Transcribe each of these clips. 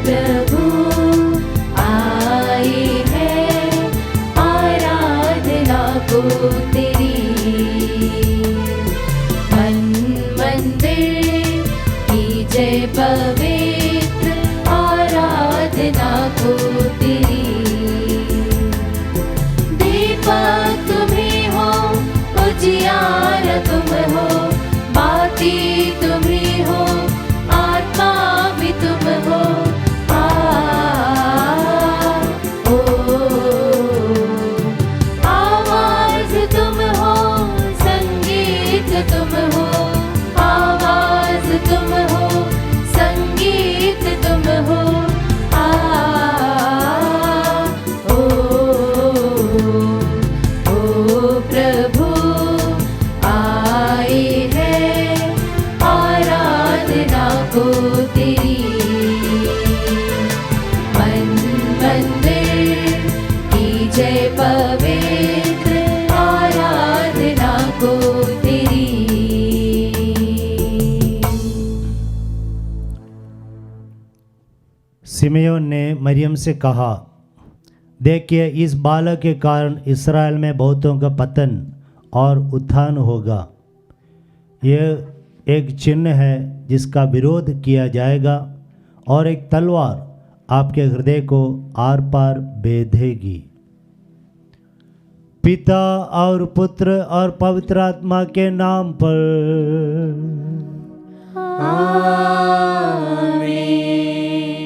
प्रभु आई है आराधना को तेरी, मन मंदिर की जय पवित्र आराधना को तेरी। दीपक तुम्ही हो, उजियारा तुम हो, बाती तुम्ही हो, आत्मा भी तुम हो। ओ आवाज तुम हो, संगीत तुम हो, आवाज तुम हो, संगीत तुम हो। प्रभु आई है आराधना को तेरी, मन मंदिर की जय पवित्र आराधना को तेरी। सिमेयोन ने मरियम से कहा, देखिए इस बालक के कारण इस्राएल में बहुतों का पतन और उत्थान होगा। यह एक चिन्ह है जिसका विरोध किया जाएगा और एक तलवार आपके हृदय को आर पार बेधेगी। पिता और पुत्र और पवित्र आत्मा के नाम पर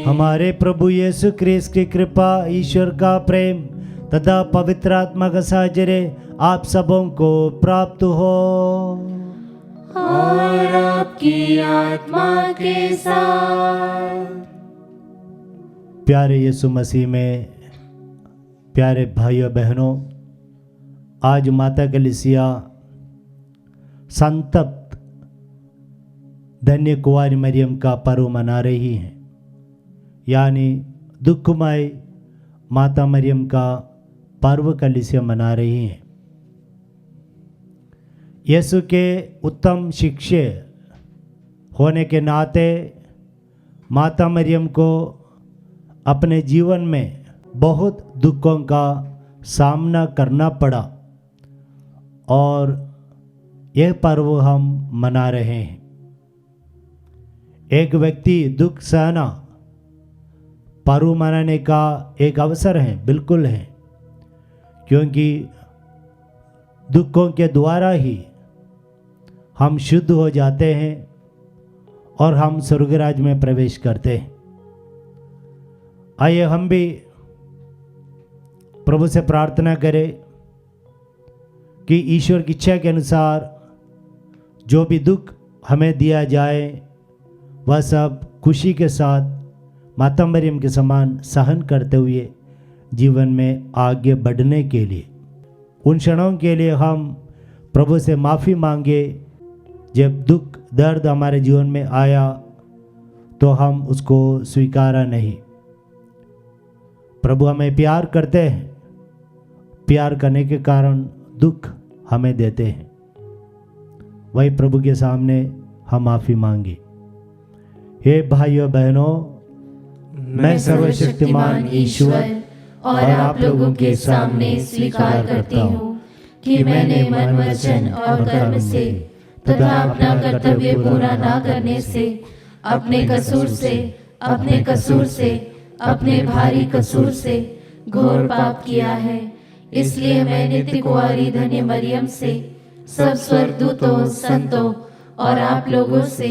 हमारे प्रभु यीशु ख्रीस्त की कृपा, ईश्वर का प्रेम तथा पवित्र आत्मा का साझरे आप सबों को प्राप्त हो और आपकी आत्मा के साथ। प्यारे यीशु मसीह में प्यारे भाइयों बहनों, आज माता कलीसिया संतप्त धन्य कुंवारी मरियम का पर्व मना रही है, यानी दुखमय माता मरियम का पर्व कलीसिया मना रही है। यीशु के उत्तम शिष्य होने के नाते माता मरियम को अपने जीवन में बहुत दुखों का सामना करना पड़ा और यह पर्व हम मना रहे हैं। एक व्यक्ति दुख सहना पर्व मनाने का एक अवसर है, बिल्कुल है, क्योंकि दुखों के द्वारा ही हम शुद्ध हो जाते हैं और हम स्वर्गराज में प्रवेश करते हैं। आइए हम भी प्रभु से प्रार्थना करें कि ईश्वर की इच्छा के अनुसार जो भी दुख हमें दिया जाए वह सब खुशी के साथ माता मरियम के समान सहन करते हुए जीवन में आगे बढ़ने के लिए, उन क्षणों के लिए हम प्रभु से माफ़ी मांगे। जब दुख दर्द हमारे जीवन में आया तो हम उसको स्वीकारा नहीं। प्रभु हमें प्यार करते हैं, प्यार करने के कारण दुख हमें देते हैं। वही प्रभु के सामने हम माफ़ी मांगे। हे भाइयों बहनों, मैं सर्वशक्तिमान ईश्वर और आप लोगों के सामने स्वीकार करती हूँ कि मैंने मन वचन और कर्म से तथा अपना कर्तव्य पूरा ना करने से, अपने कसूर से, अपने भारी कसूर से घोर पाप किया है। इसलिए मैं नित्य कुंवारी धन्य मरियम से, सब स्वर्गदूतों, संतों और आप लोगों से,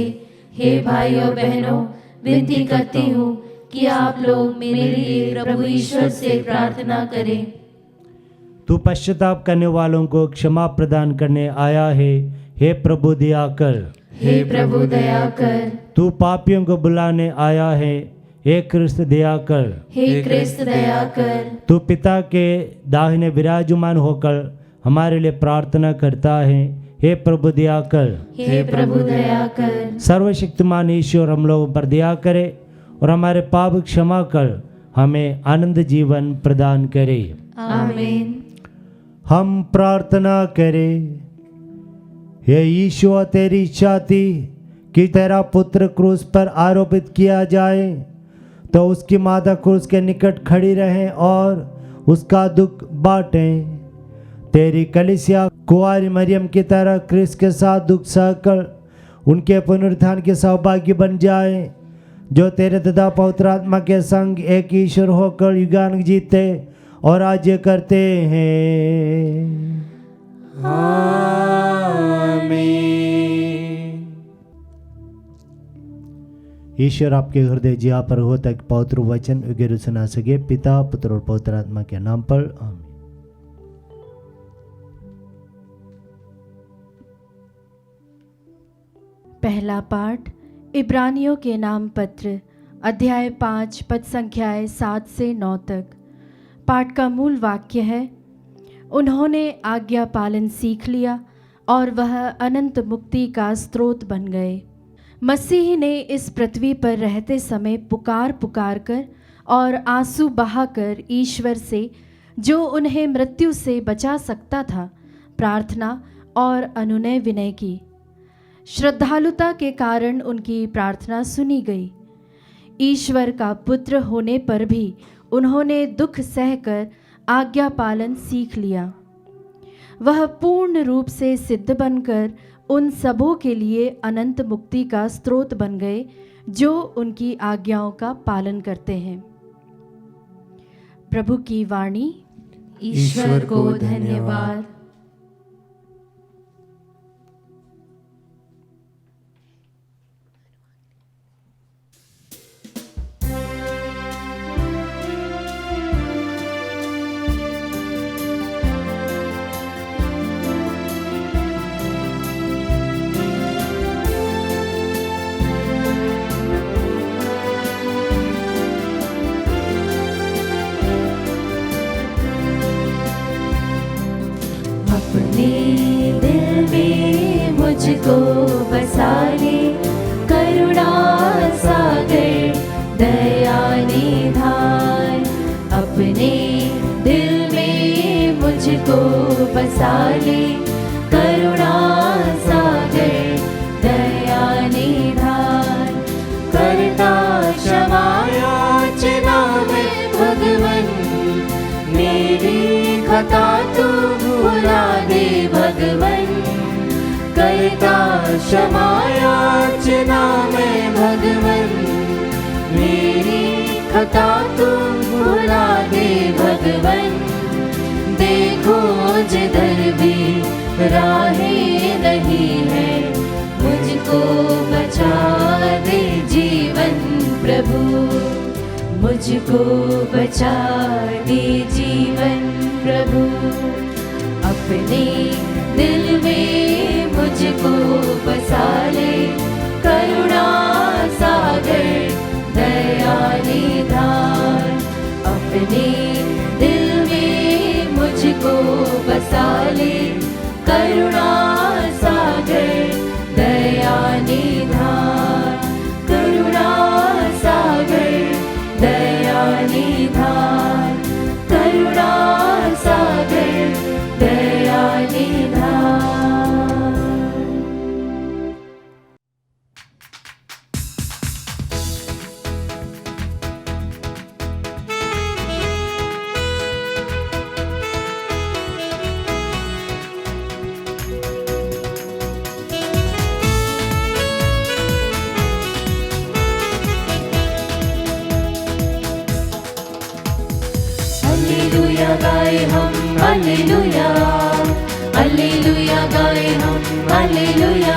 हे भाइयों बहनों, विनती करती हूँ कि आप लोग मेरे लिए प्रभु ईश्वर से प्रार्थना करें। तू पश्चाताप करने वालों को क्षमा प्रदान करने आया है। हे प्रभु दया कर, हे प्रभु दया कर। तू पापियों को बुलाने आया है। हे क्रिस्त दया कर, हे क्रिस्त दया कर। तू पिता के दाहिने विराजमान होकर हमारे लिए प्रार्थना करता है। हे प्रभु दया कर, हे प्रभु दया कर। सर्वशक्तिमान ईश्वर हम लोगों पर दया करे और हमारे पाप क्षमा कर हमें आनंद जीवन प्रदान करे। आमीन। हम प्रार्थना करें। हे ईश्वर, तेरी इच्छा थी कि तेरा पुत्र क्रूस पर आरोपित किया जाए, तो उसकी माता क्रूस के निकट खड़ी रहें और उसका दुख बांटें। तेरी कलीसिया कुंवारी मरियम की तरह क्रिस्त के साथ दुख सहकर उनके पुनरुत्थान के सौभाग्य बन जाए, जो तेरे तथा पवित्र आत्मा के संग एक ईश्वर होकर युगान जीते और राज्य करते हैं। आमीन। ईश्वर आपके हृदय जिया पर हो तक पवित्र वचन वगैरह सुना सके। पिता, पुत्र और पवित्र आत्मा के नाम पर आमीन। पहला पाठ इब्रानियों के नाम पत्र अध्याय 5 पद संख्याएं 7 से 9 तक। पाठ का मूल वाक्य है, उन्होंने आज्ञा पालन सीख लिया और वह अनंत मुक्ति का स्रोत बन गए। मसीह ने इस पृथ्वी पर रहते समय पुकार पुकार कर और आंसू बहाकर ईश्वर से, जो उन्हें मृत्यु से बचा सकता था, प्रार्थना और अनुनय विनय की। श्रद्धालुता के कारण उनकी प्रार्थना सुनी गई। ईश्वर का पुत्र होने पर भी उन्होंने दुख सहकर आज्ञा पालन सीख लिया। वह पूर्ण रूप से सिद्ध बनकर उन सबों के लिए अनंत मुक्ति का स्रोत बन गए, जो उनकी आज्ञाओं का पालन करते हैं। प्रभु की वाणी। ईश्वर को धन्यवाद। मुझको बसा ले करुणा सागर दया निधान। अपने दिल में मुझको बसा ले करुणा सागर दया निधान। करता क्षमा याचना में भगवन, मेरी खता तू भुला दे भगवन। करता क्षमा याचना में भगवन, मेरी खता तू भुला दे भगवन। देखो जिधर भी राहें नहीं है, मुझको बचा दे जीवन प्रभु। मुझको बचा दे जीवन प्रभु। अपने दिल में मुझको बसा ले करुणा सागर दया निधान। अपने दिल में मुझको बसा ले करुणा सागर दया निधान। करुणा सागर दया निधान। करुणा सागर दया निधान। हालेलुया गाए हम हालेलुया, हालेलुया गाए हम हालेलुया,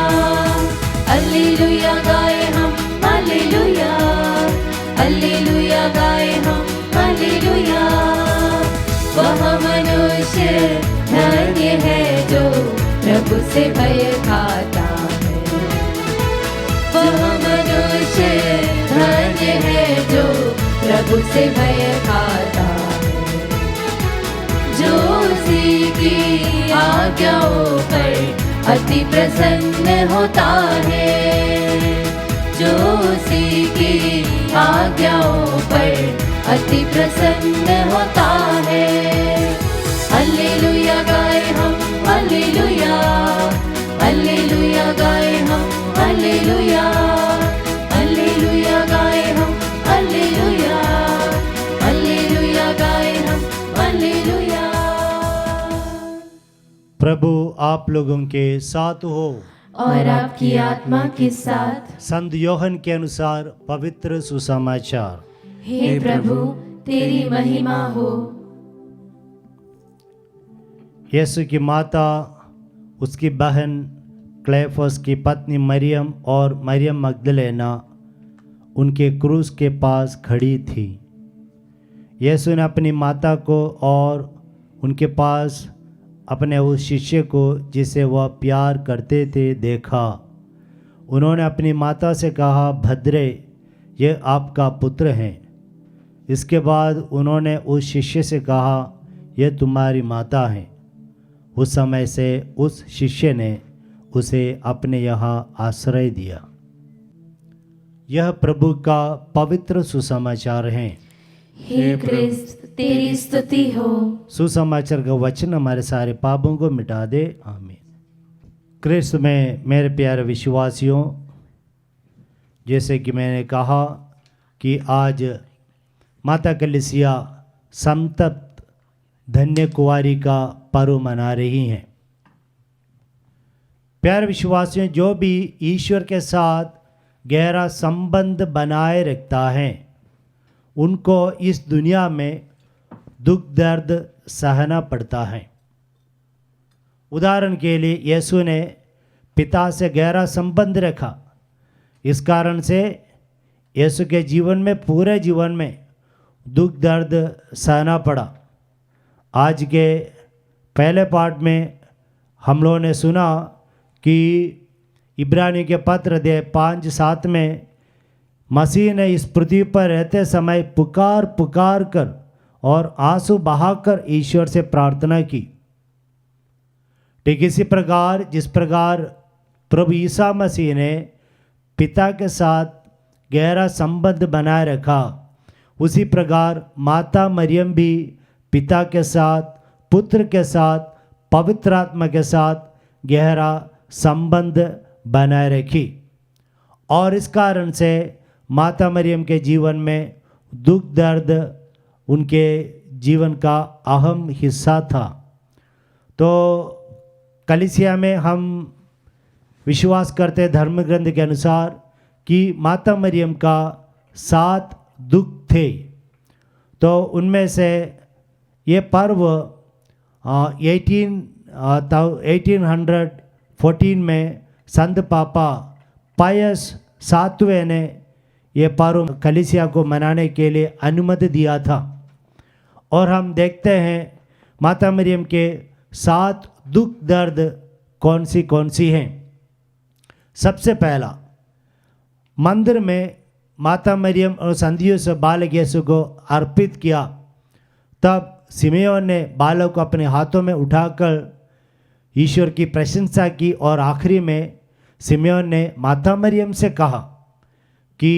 हालेलुया गाए हम हालेलुया, हालेलुया गाए हम हालेलुया। वह मनुष्य धन्य है जो प्रभु से भय खाता है। वह मनुष्य धन्य है जो प्रभु से भय खाता है। जो उसी की आज्ञाओं पर अति प्रसन्न होता है। जो उसी की आज्ञाओं पर अति प्रसन्न होता है। हालेलुया गाए हम हालेलुया, हालेलुया गाए हम हालेलुया, हालेलुया गाए हम हालेलुया, प्रभु आप लोगों के साथ हो। और आपकी आत्मा के साथ। संत योहन के अनुसार पवित्र सुसमाचार। हे प्रभु तेरी महिमा हो। यीशु की माता, उसकी बहन क्लेफस की पत्नी मरियम और मरियम मगदलेना उनके क्रूस के पास खड़ी थी। यीशु ने अपनी माता को और उनके पास अपने उस शिष्य को जिसे वह प्यार करते थे देखा। उन्होंने अपनी माता से कहा, भद्रे, ये आपका पुत्र है। इसके बाद उन्होंने उस शिष्य से कहा, यह तुम्हारी माता है। उस समय से उस शिष्य ने उसे अपने यहाँ आश्रय दिया। यह प्रभु का पवित्र सुसमाचार है। हे क्रिस्त तेरी स्तुति हो। सुसमाचार का वचन हमारे सारे पापों को मिटा दे। आमीन। क्रिस्त में मेरे प्यारे विश्वासियों, जैसे कि मैंने कहा कि आज माता कलीसिया संतप्त धन्य कुंवारी का पर्व मना रही हैं। प्यारे विश्वासियों, जो भी ईश्वर के साथ गहरा संबंध बनाए रखता है उनको इस दुनिया में दुख दर्द सहना पड़ता है। उदाहरण के लिए यीशु ने पिता से गहरा संबंध रखा। इस कारण से यीशु के जीवन में, पूरे जीवन में दुख दर्द सहना पड़ा। आज के पहले पार्ट में हम लोगों ने सुना कि इब्रानियों के पत्र अध्याय 5-7 में मसीह ने इस पृथ्वी पर रहते समय पुकार पुकार कर और आंसू बहाकर ईश्वर से प्रार्थना की। ठीक इसी प्रकार जिस प्रकार प्रभु ईसा मसीह ने पिता के साथ गहरा संबंध बनाए रखा, उसी प्रकार माता मरियम भी पिता के साथ, पुत्र के साथ, पवित्र आत्मा के साथ गहरा संबंध बनाए रखी। और इस कारण से माता मरियम के जीवन में दुख दर्द उनके जीवन का अहम हिस्सा था। तो कलीसिया में हम विश्वास करते धर्म ग्रंथ के अनुसार कि माता मरियम का 7 दुख थे। तो उनमें से ये पर्व 1814 में संत पापा पायस 7वें ने ये पर्व कलीसिया को मनाने के लिए अनुमति दिया था। और हम देखते हैं माता मरियम के 7 दुख दर्द कौन सी हैं। सबसे पहला, मंदिर में माता मरियम और संधियों से बालक यीशु को अर्पित किया। तब सिमेयोन ने बालक को अपने हाथों में उठाकर ईश्वर की प्रशंसा की और आखिरी में सिमेयोन ने माता मरियम से कहा कि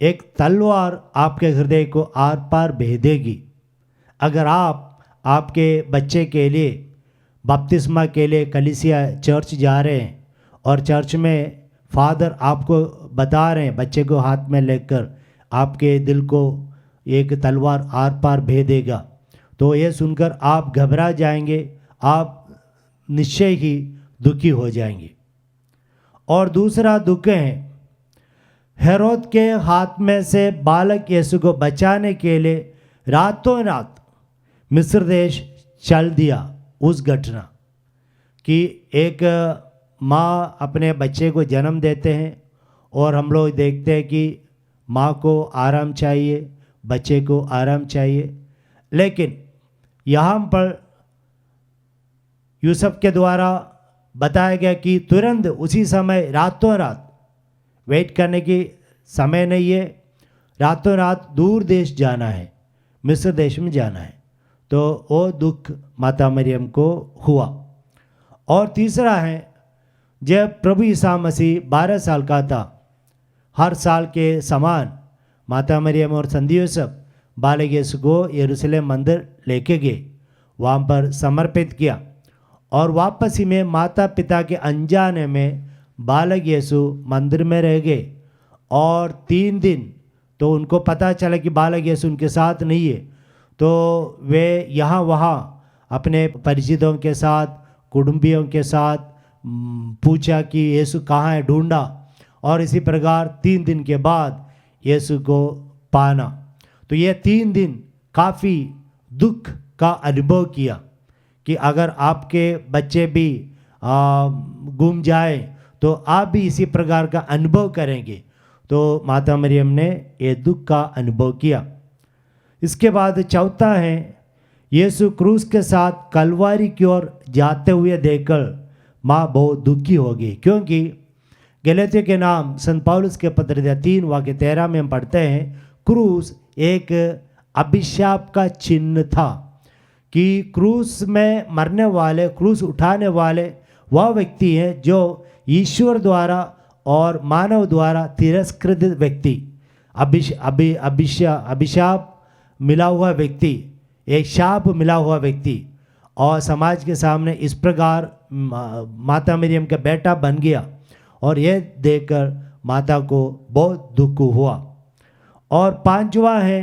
एक तलवार आपके हृदय को आर पार भेदेगी। अगर आप आपके बच्चे के लिए बपतिस्मा के लिए कलीसिया चर्च जा रहे हैं और चर्च में फादर आपको बता रहे हैं बच्चे को हाथ में लेकर आपके दिल को एक तलवार आर पार भेदेगा, तो ये सुनकर आप घबरा जाएंगे, आप निश्चय ही दुखी हो जाएंगे। और दूसरा दुख है, हेरोद के हाथ में से बालक यीशु को बचाने के लिए रातों रात मिस्र देश चल दिया। उस घटना कि एक माँ अपने बच्चे को जन्म देते हैं और हम लोग देखते हैं कि माँ को आराम चाहिए, बच्चे को आराम चाहिए, लेकिन यहाँ पर यूसुफ के द्वारा बताया गया कि तुरंत उसी समय रातों रात, वेट करने की समय नहीं है, रातों रात दूर देश जाना है, मिस्र देश में जाना है। तो वो दुख माता मरियम को हुआ। और तीसरा है, जब प्रभु ईसा मसीह 12 साल का था, हर साल के समान माता मरियम और संत यूसुफ बालक यीशु को यरूशलेम मंदिर लेके गए, वहाँ पर समर्पित किया और वापस ही में माता पिता के अनजाने में बालक यीशु मंदिर में रह गए। और 3 दिन तो उनको पता चला कि बालक यीशु उनके साथ नहीं है, तो वे यहाँ वहाँ अपने परिचितों के साथ कुटुंबियों के साथ पूछा कि यीशु कहाँ है, ढूंढा, और इसी प्रकार 3 दिन के बाद यीशु को पाना। तो ये 3 दिन काफ़ी दुख का अनुभव किया कि अगर आपके बच्चे भी गुम जाए तो आप भी इसी प्रकार का अनुभव करेंगे। तो माता मरियम ने ये दुख का अनुभव किया। इसके बाद चौथा है, यीशु क्रूस के साथ कलवारी की ओर जाते हुए देखकर माँ बहुत दुखी हो गई, क्योंकि गलातियों के नाम संत पौलुस के पत्र 3 वाक्य 13 में हम पढ़ते हैं, क्रूस एक अभिशाप का चिन्ह था कि क्रूस में मरने वाले, क्रूस उठाने वाले वह व्यक्ति हैं जो ईश्वर द्वारा और मानव द्वारा तिरस्कृत व्यक्ति, अभिशाप मिला हुआ व्यक्ति, एक शाप मिला हुआ व्यक्ति, और समाज के सामने इस प्रकार माता मरियम का बेटा बन गया। और यह देखकर माता को बहुत दुख हुआ। और 5वां है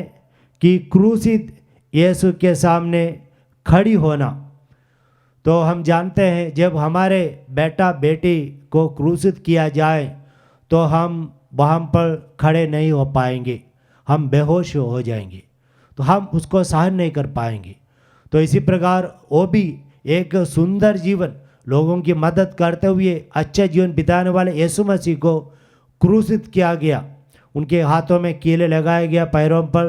कि क्रूसित यीशु के सामने खड़ी होना। तो हम जानते हैं जब हमारे बेटा बेटी को क्रूसित किया जाए तो हम वहाँ पर खड़े नहीं हो पाएंगे, हम बेहोश हो जाएंगे, तो हम उसको सहन नहीं कर पाएंगे। तो इसी प्रकार वो भी एक सुंदर जीवन, लोगों की मदद करते हुए अच्छा जीवन बिताने वाले यीशु मसीह को क्रूसित किया गया, उनके हाथों में कीले लगाया गया, पैरों पर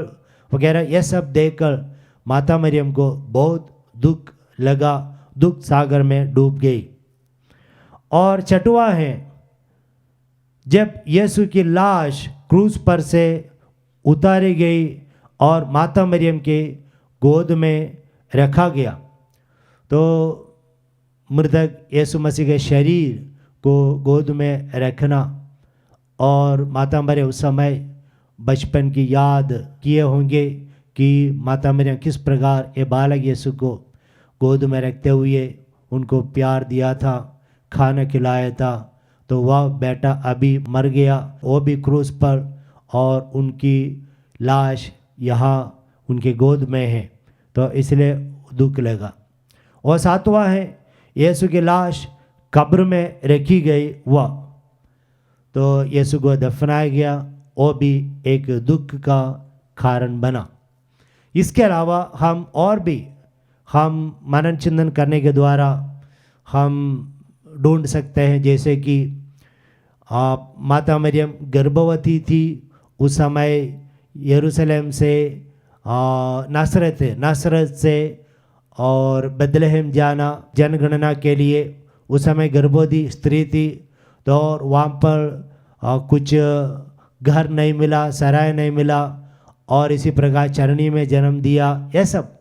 वगैरह, यह सब देखकर माता मरियम को बहुत दुख लगा, दुख सागर में डूब गई। और 6वां है, जब यीशु की लाश क्रूस पर से उतारी गई और माता मरियम के गोद में रखा गया, तो मृतक यीशु मसीह के शरीर को गोद में रखना, और माता मरियम उस समय बचपन की याद किए होंगे कि माता मरियम किस प्रकार ये बालक यीशु को गोद में रखते हुए उनको प्यार दिया था, खाना खिलाया था। तो वह बेटा अभी मर गया, वो भी क्रूस पर, और उनकी लाश यहाँ उनके गोद में है, तो इसलिए दुख लगा। और 7वां है, यीशु की लाश कब्र में रखी गई, वह तो यीशु को दफनाया गया, वो भी एक दुख का कारण बना। इसके अलावा हम और भी मनन चिंतन करने के द्वारा हम ढूंढ सकते हैं, जैसे कि माता मरियम गर्भवती थी, उस समय यरूशलेम से नासरत से और बेथलेहम जाना जनगणना के लिए, उस समय गर्भवती स्त्री थी, तो और वहाँ पर कुछ घर नहीं मिला, सराय नहीं मिला, और इसी प्रकार चरनी में जन्म दिया। यह सब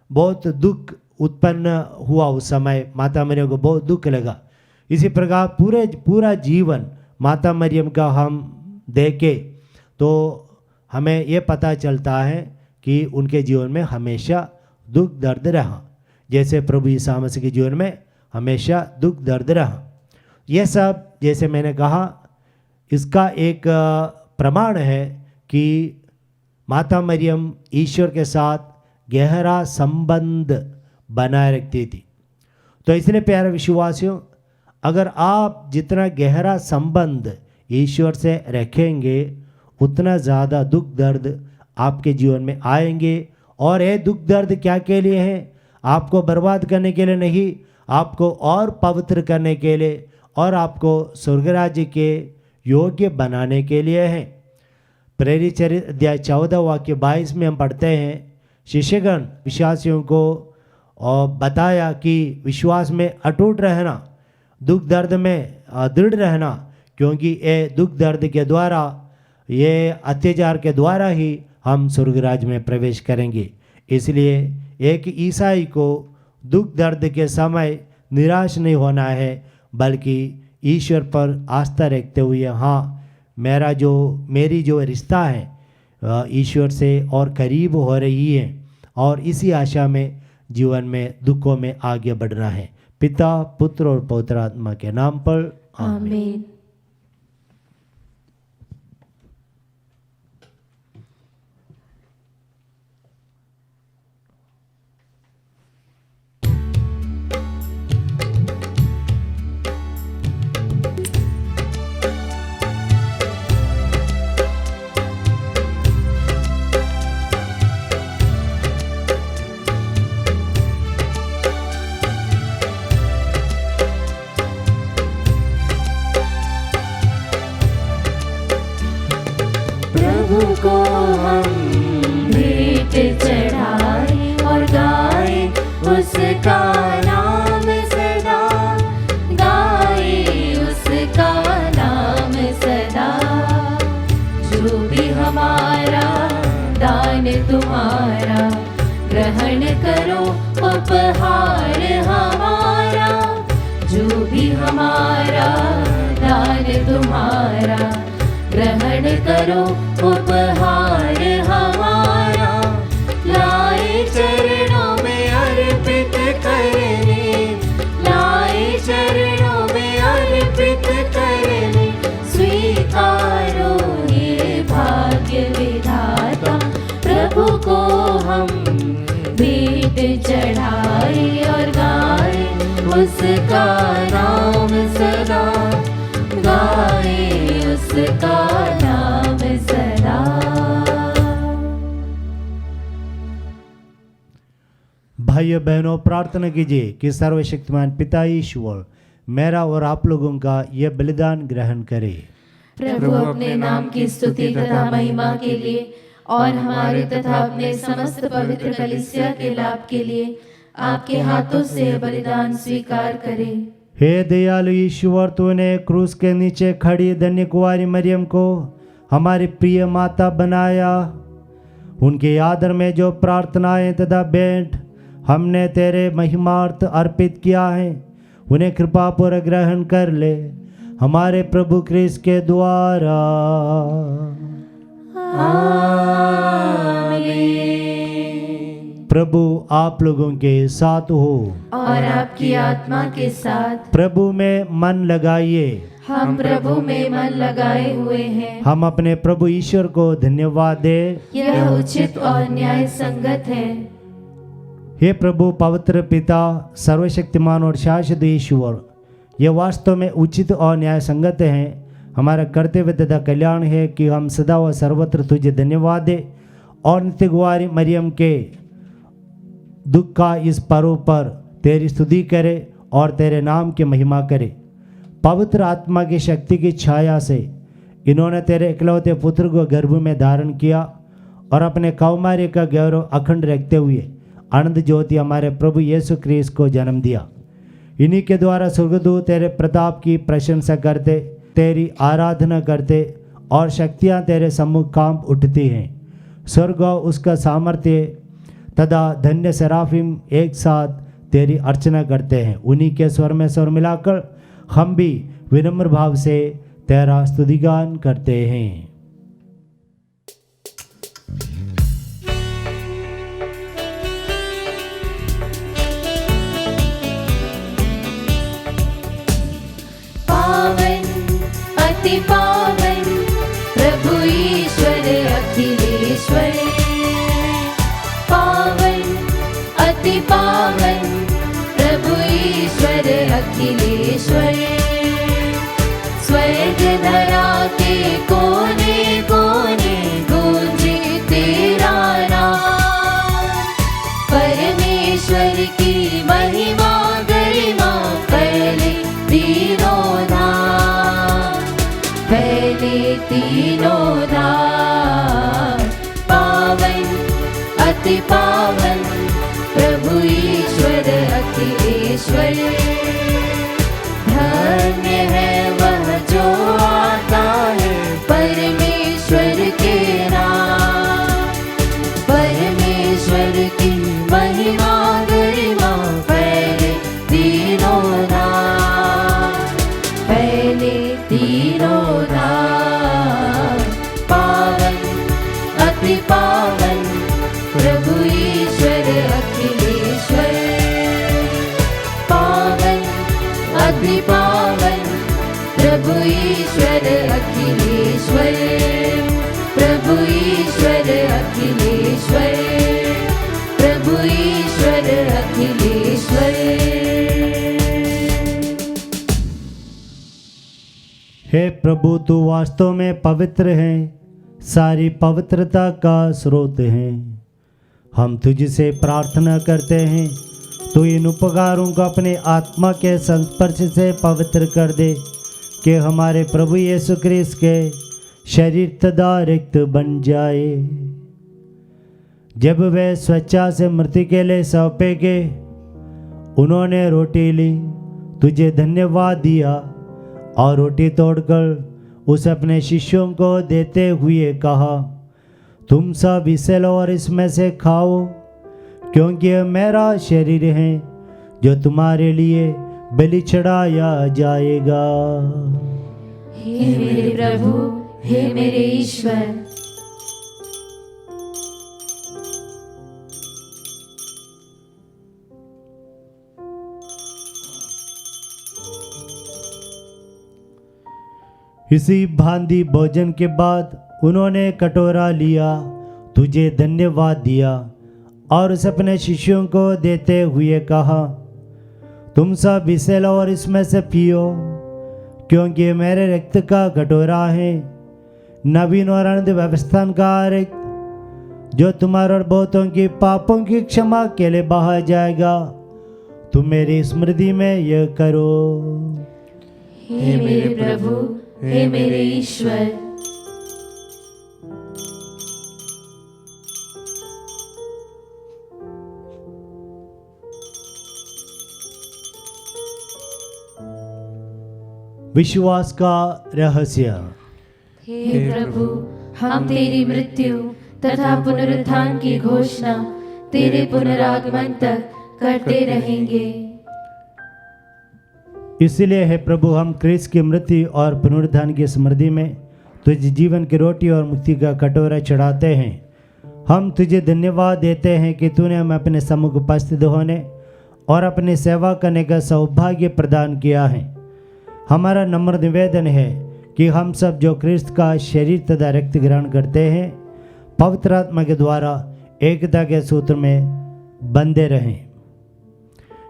बहुत दुख उत्पन्न हुआ उस समय, माता मरियम को बहुत दुख लगा। इसी प्रकार पूरा जीवन माता मरियम का हम देखें तो हमें ये पता चलता है कि उनके जीवन में हमेशा दुख दर्द रहा, जैसे प्रभु यीशु मसीह के जीवन में हमेशा दुख दर्द रहा। यह सब जैसे मैंने कहा, इसका एक प्रमाण है कि माता मरियम ईश्वर के साथ गहरा संबंध बनाए रखती थी। तो इसलिए प्यारे विश्वासियों, अगर आप जितना गहरा संबंध ईश्वर से रखेंगे उतना ज़्यादा दुख दर्द आपके जीवन में आएंगे। और ये दुख दर्द क्या के लिए है? आपको बर्बाद करने के लिए नहीं, आपको और पवित्र करने के लिए और आपको स्वर्ग राज्य के योग्य बनाने के लिए है। प्रेरित चरित्र अध्याय 14 वाक्य 22 में हम पढ़ते हैं, शिष्यगण विश्वासियों को बताया कि विश्वास में अटूट रहना, दुख दर्द में दृढ़ रहना, क्योंकि ये दुख दर्द के द्वारा, ये अत्याचार के द्वारा ही हम स्वर्ग राज्य में प्रवेश करेंगे। इसलिए एक ईसाई को दुख दर्द के समय निराश नहीं होना है, बल्कि ईश्वर पर आस्था रखते हुए, हाँ मेरी जो रिश्ता है ईश्वर से और करीब हो रही है, और इसी आशा में जीवन में दुखों में आगे बढ़ना है। पिता पुत्र और पवित्र आत्मा के नाम पर आमीन। प्रभु को हम भेंट चढ़ाए और गाए उसका नाम सदा, गाए उसका नाम सदा। जो भी हमारा दान तुम्हारा ग्रहण करो उपहार हमारा, जो भी हमारा दान तुम्हारा ग्रहण करो उपहार हमारा। लाए चरणों में अर्पित करने, लाए चरणों में अर्पित करने, स्वीकारो ये भाग्य विधाता। प्रभु को हम भेंट चढ़ाए और गाए उसका नाम सदा, गाए उसका नाम सदा। भाइयों बहनों, प्रार्थना कीजिए कि सर्वशक्तिमान पिता ईश्वर मेरा और आप लोगों का यह बलिदान ग्रहण करे। प्रभु अपने नाम की स्तुति तथा महिमा के लिए और हमारे तथा अपने समस्त पवित्र कलीसिया के लाभ के लिए आपके हाथों से बलिदान स्वीकार करे। हे दयालु ईश्वर, तूने क्रूस के नीचे खड़ी धन्य कुंवारी मरियम को हमारी प्रिय माता बनाया। उनके आदर में जो प्रार्थनाएं तथा भेंट हमने तेरे महिमार्थ अर्पित किया है, उन्हें कृपा पूर्वक ग्रहण कर ले हमारे प्रभु क्रिस्त के द्वारा। प्रभु आप लोगों के साथ हो और आपकी आत्मा के साथ। प्रभु में मन लगाइए। हम प्रभु में मन लगाए हुए हैं। हम अपने प्रभु ईश्वर को धन्यवाद दे। यह उचित और न्याय संगत है। हे प्रभु पवित्र पिता, सर्वशक्तिमान और शाश्वत ईश्वर, यह वास्तव में उचित और न्याय संगत है। हमारा कर्तव्य तथा कल्याण है कि हम सदा व सर्वत्र तुझे धन्यवाद दे और नित्य कुंवारी मरियम के दुख का इस पर्व पर तेरी स्तुति करे और तेरे नाम की महिमा करे। पवित्र आत्मा की शक्ति की छाया से इन्होंने तेरे इकलौते पुत्र को गर्भ में धारण किया और अपने कौमार्य का गौरव अखंड रखते हुए आनंद ज्योति हमारे प्रभु यीशु क्रिस्त को जन्म दिया। इन्हीं के द्वारा स्वर्गदूत तेरे प्रताप की प्रशंसा करते, तेरी आराधना करते और शक्तियाँ तेरे सम्मुख कांप उठती हैं। स्वर्ग और उसका सामर्थ्य तथा धन्य सराफिम एक साथ तेरी अर्चना करते हैं। उन्हीं के स्वर में स्वर मिलाकर हम भी विनम्र भाव से तेरा स्तुतिगान करते हैं। पावन अति पावन प्रभु ईश्वर अखिलेश्वर, पावन अति पावन प्रभु ईश्वर अखिलेश्वर। स्वर्ग धरा के कोने कोने गूंजे तेरा नाम। परमेश्वर की महिमा गरिमा फैले तीनों धाम, फैले तीनों धाम। पावन अति पावन प्रभु ईश्वर अखिलेश्वर। धन्य है वह जो आता है परमेश्वर के नाम। परमेश्वर की महिमा गरिमा फैले तीनों धाम, फैले तीनों धाम। पावन अति पावन प्रभु ईश्वर अखिलेश्वर। पावन अति पावन प्रभु ईश्वर अखिलेश्वर। प्रभु ईश्वर अखिलेश्वर। प्रभु ईश्वर अखिलेश्वर। हे प्रभु, तू वास्तव में पवित्र है, सारी पवित्रता का स्रोत है। हम तुझसे प्रार्थना करते हैं, तू इन उपकारों को अपने आत्मा के संस्पर्श से पवित्र कर दे, कि हमारे प्रभु यीशु क्रिस्त के शरीर तदा रिक्त बन जाए। जब वे स्वेच्छा से मृत्यु के लिए सौंपे गए, उन्होंने रोटी ली, तुझे धन्यवाद दिया और रोटी तोड़कर उस अपने शिष्यों को देते हुए कहा, तुम सब इसे लो और इसमें से खाओ, क्योंकि यह मेरा शरीर है जो तुम्हारे लिए बलि चढ़ाया जाएगा। हे मेरे प्रभु, हे मेरे ईश्वर। इसी भांति भोजन के बाद उन्होंने कटोरा लिया, तुझे धन्यवाद दिया और उस अपने शिष्यों को देते हुए कहा, तुम सब इसे लो और इसमें से पियो, क्योंकि मेरे रक्त का कटोरा है, नवीन और अनंत व्यवस्था का रक्त, जो तुम्हारे और बहुतों की पापों की क्षमा के लिए बहा जाएगा। तुम मेरी स्मृति में यह करो। हे मेरे प्रभु, हे मेरे ईश्वर। विश्वास का रहस्य। हे प्रभु, हम तेरी मृत्यु तथा पुनरुत्थान की घोषणा तेरे पुनरागमन तक करते रहेंगे। इसलिए हे प्रभु, हम क्रिस्त की मृत्यु और पुनरुत्थान की स्मृति में तुझे जीवन की रोटी और मुक्ति का कटोरा चढ़ाते हैं। हम तुझे धन्यवाद देते हैं कि तूने हमें अपने सम्मुख उपस्थित होने और अपनी सेवा करने का सौभाग्य प्रदान किया है। हमारा नम्र निवेदन है कि हम सब जो क्रिस्त का शरीर तथा रक्त ग्रहण करते हैं, पवित्र आत्मा के द्वारा एकता के सूत्र में बंधे रहें।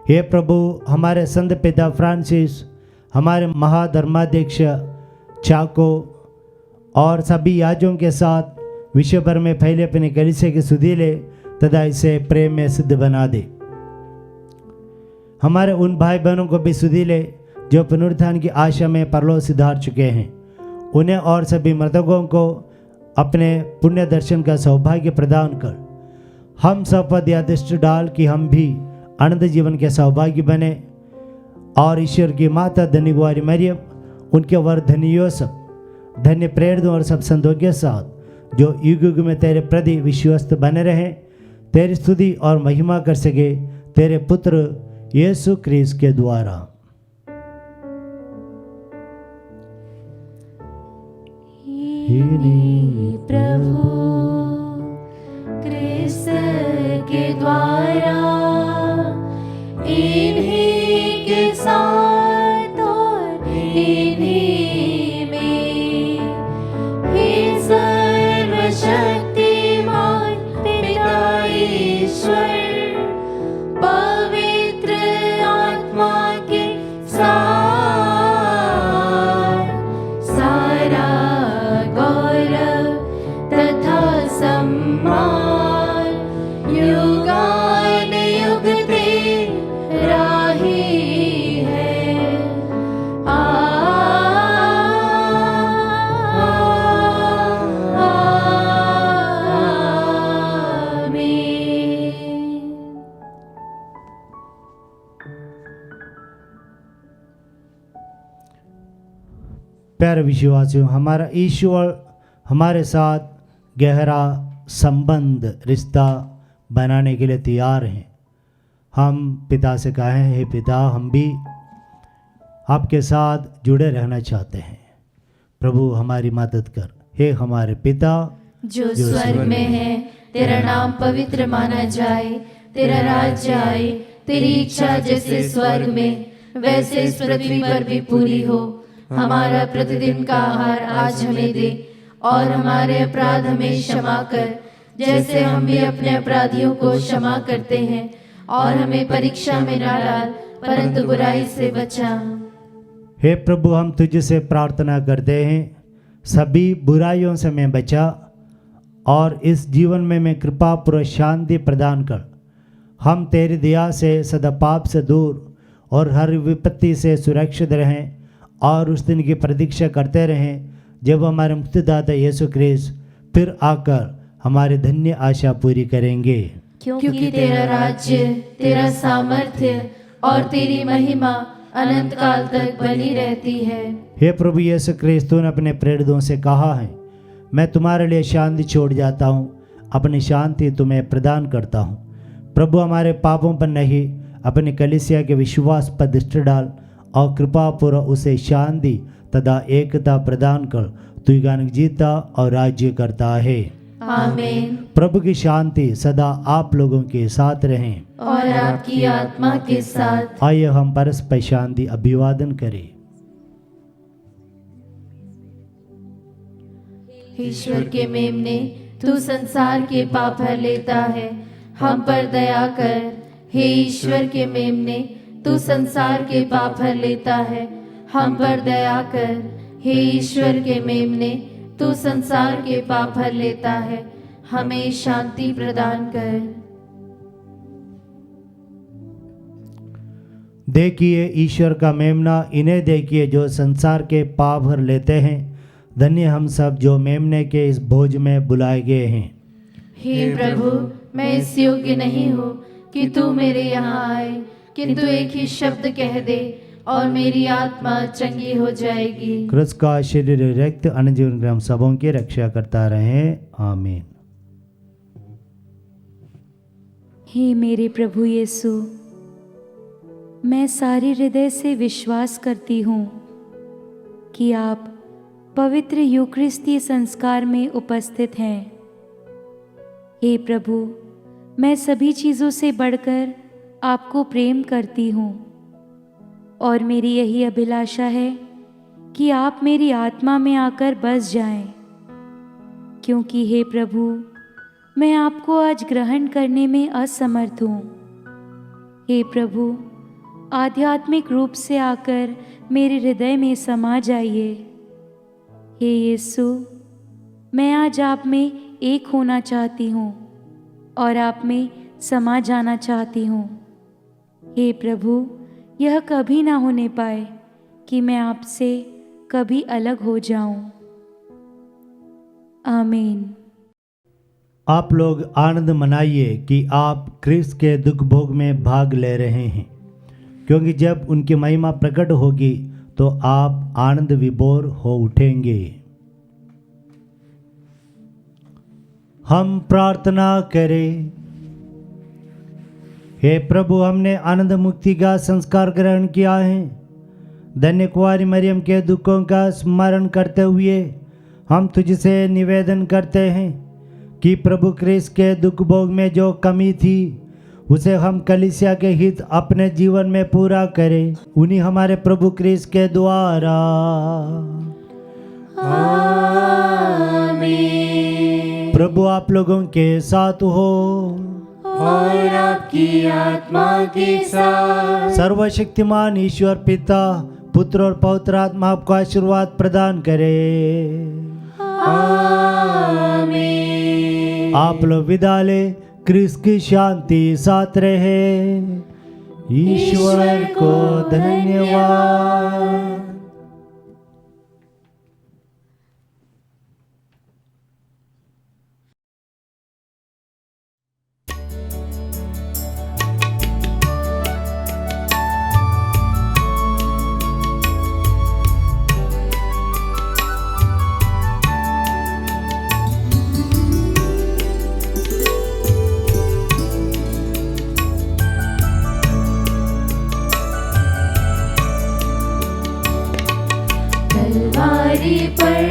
हे प्रभु, हमारे संत पिता फ्रांसिस, हमारे महाधर्माध्यक्ष चाको और सभी याजों के साथ विश्व भर में फैले अपने कलीसिया की सुधि ले तथा इसे प्रेम में सिद्ध बना दे। हमारे उन भाई बहनों को भी सुधि ले जो पुनरुत्थान की आशा में परलोक सिधार चुके हैं, उन्हें और सभी मृतकों को अपने पुण्य दर्शन का सौभाग्य प्रदान कर हम सब पर यह दृष्टि डाल कि हम भी अनंत जीवन के सौभाग्य बने और ईश्वर की माता धन्य कुंवारी मरियम, उनके वर धन्य यूसुफ, धन्य प्रेरितों और सब संतों के साथ जो युग युग में तेरे प्रति विश्वस्त बने रहें, तेरी स्तुति और महिमा कर सके तेरे पुत्र यीशु क्रिस्त के द्वारा। प्रभु क्रिस्त के द्वारा इन्हीं के साथ और इन्हीं में हे सर्वशक्तिमान पिता ईश्वर पवित्र आत्मा के साथ सारा गौरव तथा सम्मान युगान युग तेरा ही है। आमीन। प्यारे विश्वासियों, हमारा ईश्वर हमारे साथ गहरा संबंध रिश्ता बनाने के लिए तैयार हैं। हम पिता से कहें, हे पिता, हम भी आपके साथ जुड़े रहना चाहते हैं। प्रभु हमारी मदद कर। हे हमारे पिता जो स्वर्ग में है, तेरा नाम पवित्र माना जाए, तेरा राज्य आए, तेरी इच्छा जैसे स्वर्ग में वैसे इस पृथ्वी पर भी पूरी हो। हमारा प्रतिदिन का आहार आज हमें दे और हमारे अपराध हमें क्षमा कर जैसे हम भी अपने अपराधियों को क्षमा करते हैं, और हमें परीक्षा में ना डाल परंतु बुराई से बचा। हे प्रभु, हम तुझसे प्रार्थना करते हैं, सभी बुराइयों से मैं बचा और इस जीवन में मैं कृपा पूर्वक शांति प्रदान कर। हम तेरी दया से सदा पाप से दूर और हर विपत्ति से सुरक्षित रहें और उस दिन की प्रतीक्षा करते रहें जब हमारे मुक्तिदाता यीशु ख्रिस्त फिर आकर हमारे धन्य आशा पूरी करेंगे। क्योंकि तेरा राज्य, तेरा सामर्थ्य और तेरी महिमा अनंत काल तक बनी रहती है। हे प्रभु यीशु ख्रिस्त, तूने अपने प्रेरितों से कहा है, मैं तुम्हारे लिए शांति छोड़ जाता हूँ, अपनी शांति तुम्हें प्रदान करता हूँ। प्रभु हमारे पापों पर नहीं, अपनी कलीसिया के विश्वास पर दृष्टि डाल और कृपापूर्वक उसे शांति तथा एकता प्रदान कर। तू युगानुग जीता और राज्य करता है। आमीन। प्रभु की शांति सदा आप लोगों के साथ रहें और आपकी आत्मा के साथ। आइए हम परस्पर शांति अभिवादन करें। ईश्वर के मेमने, तू संसार के पाप हर लेता है, हम पर दया कर। हे ईश्वर के मेमने, तू संसार के पाप हर लेता है, हम पर दया कर। हे ईश्वर के मेमने, तू संसार के पाप हर लेता है, हमें शांति प्रदान कर। देखिए ईश्वर का मेमना, इन्हें देखिए जो संसार के पाप हर लेते हैं। धन्य हम सब जो मेमने के इस भोज में बुलाए गए हैं। हे प्रभु, मैं इस योग्य नहीं हूँ कि तू मेरे यहाँ आए, किंतु एक ही शब्द कह दे और मेरी आत्मा चंगी हो जाएगी। क्रिस्त का शरीर रक्त अन्य जीवन ग्रह सबों की रक्षा करता रहे। आमीन। हे मेरे प्रभु यीशु, मैं सारे हृदय से विश्वास करती हूँ कि आप पवित्र यूकरिस्ती संस्कार में उपस्थित हैं। हे प्रभु, मैं सभी चीज़ों से बढ़कर आपको प्रेम करती हूँ और मेरी यही अभिलाषा है कि आप मेरी आत्मा में आकर बस जाएं, क्योंकि हे प्रभु, मैं आपको आज ग्रहण करने में असमर्थ हूँ। हे प्रभु, आध्यात्मिक रूप से आकर मेरे हृदय में समा जाइए। हे यीशु, मैं आज आप में एक होना चाहती हूँ और आप में समा जाना चाहती हूँ। हे प्रभु, यह कभी ना होने पाए कि मैं आपसे कभी अलग हो जाऊं। आमीन। आप लोग आनंद मनाइए कि आप क्रिस्त के दुख भोग में भाग ले रहे हैं, क्योंकि जब उनकी महिमा प्रकट होगी तो आप आनंद विभोर हो उठेंगे। हम प्रार्थना करें। हे प्रभु, हमने आनंद मुक्ति का संस्कार ग्रहण किया है। धन्य कुंवारी मरियम के दुखों का स्मरण करते हुए हम तुझसे निवेदन करते हैं कि प्रभु क्रिस्त के दुख भोग में जो कमी थी उसे हम कलीसिया के हित अपने जीवन में पूरा करें। उन्हीं हमारे प्रभु क्रिस्त के द्वारा। आमीन। प्रभु आप लोगों के साथ हो और आपकी आत्मा के साथ। सर्वशक्तिमान ईश्वर पिता, पुत्र और पवित्र आत्मा आपको आशीर्वाद प्रदान करे। आमीन। आप लोग विदा ले। क्रिस्त की शांति साथ रहे। ईश्वर को धन्यवाद। तलवारी पर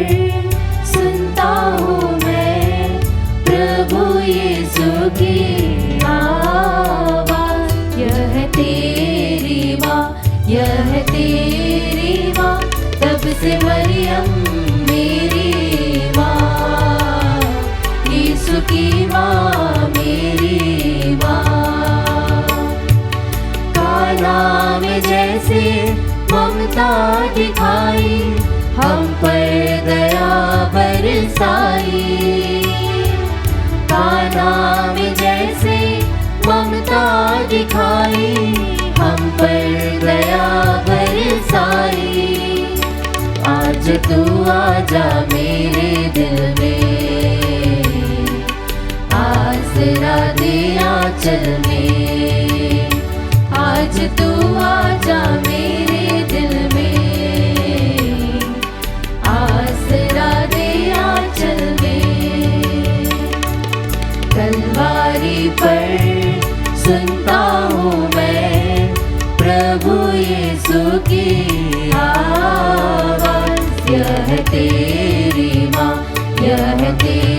सुनता हूँ मैं प्रभु यीशु की आवाज़। यह तेरी माँ, यह तेरी माँ, तब से मरियम मेरी माँ, यीशु की माँ मेरी माँ। काना में जैसे ममता दिखाई, हम पर दया बरसाई। काना में जैसे ममता दिखाई, हम पर दया बरसाई। आज आज तू आजा मेरे दिल में, आसरा दे आंचल में। आज तू आजा मेरे दिल में, आसरा दे आंचल में। तलवारी पर सुनता हूँ मैं प्रभु यीशु की आवाज़, यह तेरी माँ, यह तेरी